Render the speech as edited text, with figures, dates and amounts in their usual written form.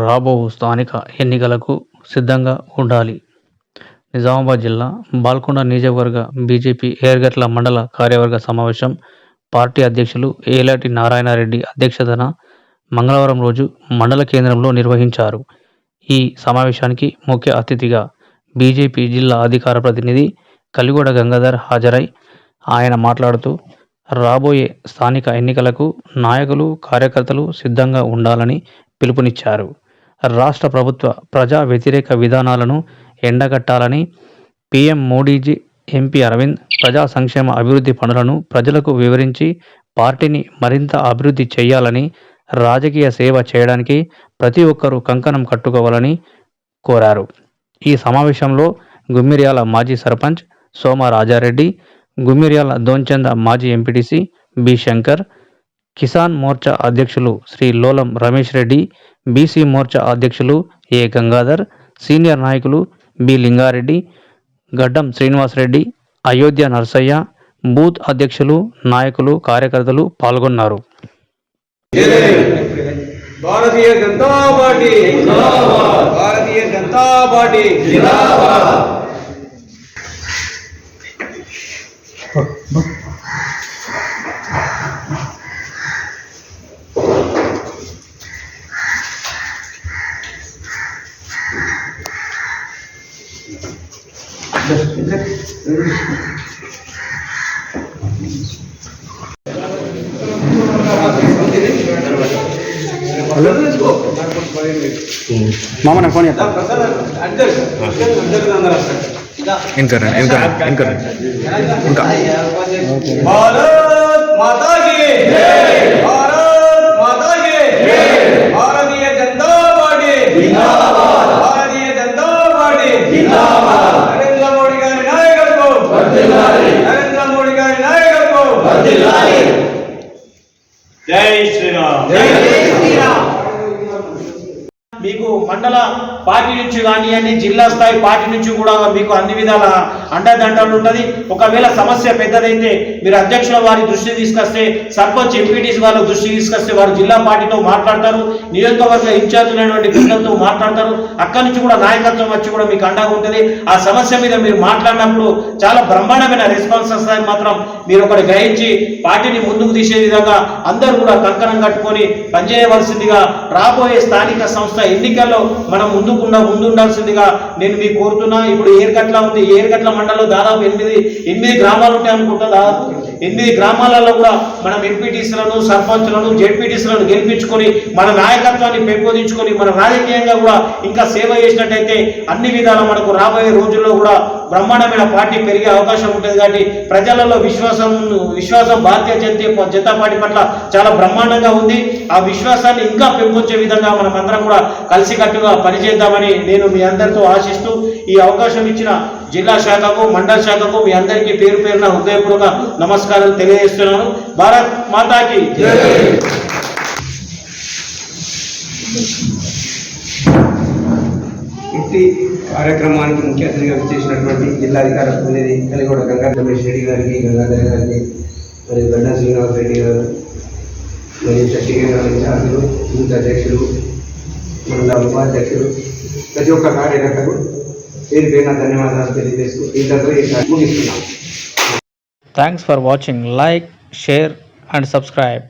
రాబో స్థానిక ఎన్నికలకు సిద్ధంగా ఉండాలి. నిజామాబాద్ జిల్లా బాల్కొండ నియోజకవర్గ బీజేపీ ఏర్గట్ల మండల కార్యవర్గ సమావేశం పార్టీ అధ్యక్షులు ఏలాటి నారాయణరెడ్డి అధ్యక్షతన మంగళవారం రోజు మండల కేంద్రంలో నిర్వహించారు. ఈ సమావేశానికి ముఖ్య అతిథిగా బీజేపీ జిల్లా అధికార ప్రతినిధి కలిగొడ గంగాధర్ హాజరై ఆయన మాట్లాడుతూ రాబోయే స్థానిక ఎన్నికలకు నాయకులు, కార్యకర్తలు సిద్ధంగా ఉండాలని పిలుపునిచ్చారు. రాష్ట్ర ప్రభుత్వ ప్రజా వ్యతిరేక విధానాలను ఎండగట్టాలని, పీఎం మోడీజీ, ఎంపీ అరవింద్ ప్రజా సంక్షేమ అభివృద్ధి పనులను ప్రజలకు వివరించి పార్టీని మరింత అభివృద్ధి చేయాలని, రాజకీయ సేవ చేయడానికి ప్రతి ఒక్కరూ కంకణం కట్టుకోవాలని కోరారు. ఈ సమావేశంలో గుమ్మిర్యాల మాజీ సర్పంచ్ సోమ రాజారెడ్డి, గుమ్మిర్యాల దోంచంద మాజీ ఎంపీటీసీ బి శంకర్, కిసాన్ మోర్చా అధ్యక్షులు శ్రీ లోలం రమేష్ రెడ్డి, బీసీ మోర్చా అధ్యక్షులు ఏ గంగాధర్, సీనియర్ నాయకులు బి లింగారెడ్డి, గడ్డం శ్రీనివాసరెడ్డి, అయోధ్య నర్సయ్య, బూత్ అధ్యక్షులు, నాయకులు, కార్యకర్తలు పాల్గొన్నారు. భారతీయ జనతా పార్టీ జిందాబాద్, భారతీయ జనతా పార్టీ జిందాబాద్. मामा ने फोन किया इनका भारत माता की जय, भारत माता की जय, भारतीय जनता पार्टी जिंदाबाद, भारतीय जनता पार्टी जिंदाबाद. नरेंद्र मोदी गारी नायकत्వం వర్ధిల్లాలి, नरेंद्र मोदी गारी नायकत्వం వర్ధిల్లాలి. జై శ్రీరామ్, జై శ్రీరామ్. మీకు మండల పార్టీ నుంచి కానివ్వండి, జిల్లా స్థాయి పార్టీ నుంచి కూడా మీకు అన్ని విధాల అండదండలు ఉంటుంది. ఒకవేళ సమస్య పెద్దదైతే మీరు అధ్యక్షుల వారి దృష్టి తీసుకొస్తే, సర్పంచ్ ఎంపీటీసీ వాళ్ళ దృష్టి తీసుకొస్తే వారు జిల్లా పార్టీతో మాట్లాడతారు, నియోజకవర్గ ఇన్ఛార్జీలైనటువంటి పిల్లలతో మాట్లాడతారు. అక్కడి నుంచి కూడా నాయకత్వం వచ్చి కూడా మీకు అండగా ఉంటుంది. ఆ సమస్య మీద మీరు మాట్లాడినప్పుడు చాలా బ్రహ్మాండమైన రెస్పాన్స్ వస్తాయని మాత్రం మీరు ఒకటి గ్రహించి పార్టీని ముందుకు తీసే విధంగా అందరూ కూడా కంకణం కట్టుకొని పనిచేయవలసిందిగా, రాబోయే స్థానిక సంస్థ ఎన్నికల్లో మనం ముందుండాల్సిందిగా నేను మీకు కోరుతున్నా. ఇప్పుడు ఏర్గట్ల ఉంది, ఏర్గట్ల మండలంలో దాదాపు 8 గ్రామాలు ఉంటాయి అనుకుంటా. దాదాపు 8 గ్రామాలలో కూడా మనం ఎంపీటీసీలను, సర్పంచ్లను, జెడ్పీటీసీలను గెలిపించుకొని మన నాయకత్వాన్ని పెంపొందించుకొని మన రాజకీయంగా కూడా ఇంకా సేవ చేసినట్టయితే అన్ని విధాల మనకు రాబోయే రోజుల్లో కూడా బ్రహ్మాండమైన పార్టీ పెరిగే అవకాశం ఉంటుంది. కాబట్టి ప్రజలలో విశ్వాసం భారతీయ జనతా పార్టీ పట్ల చాలా బ్రహ్మాండంగా ఉంది. ఆ విశ్వాసాన్ని ఇంకా పెంపొంచే విధంగా మనం అందరం కూడా కలిసికట్టుగా పనిచేద్దామని నేను మీ అందరితో ఆశిస్తూ ఈ అవకాశం ఇచ్చిన జిల్లా శాఖకు, మండల శాఖకు మీ అందరికీ పేరు పేరున హృదయపూర్వక నమస్కారాలు తెలియజేస్తున్నాను. భారత్ మాతాకి జై. ఇట్టి కార్యక్రమానికి ముఖ్య అతిథిగా చేసినటువంటి జిల్లాధికార ప్రతినిధి కలిగొడ గంగాధర్ రెడ్డి గారికి, గంగాధర్ గారికి, మరియు గడ్డం శ్రీనివాస రెడ్డి గారు, మరియు శశికేంద్ర ఇన్ఛార్జులు, బూత్ అధ్యక్షులు, మండల ఉపాధ్యక్షులు, ప్రతి ఒక్క కార్యకర్తకు పేరు పేరున ధన్యవాదాలు తెలియజేస్తూ ఇంతతో ముగిస్తున్నాం. Thanks for watching. Like, share and subscribe.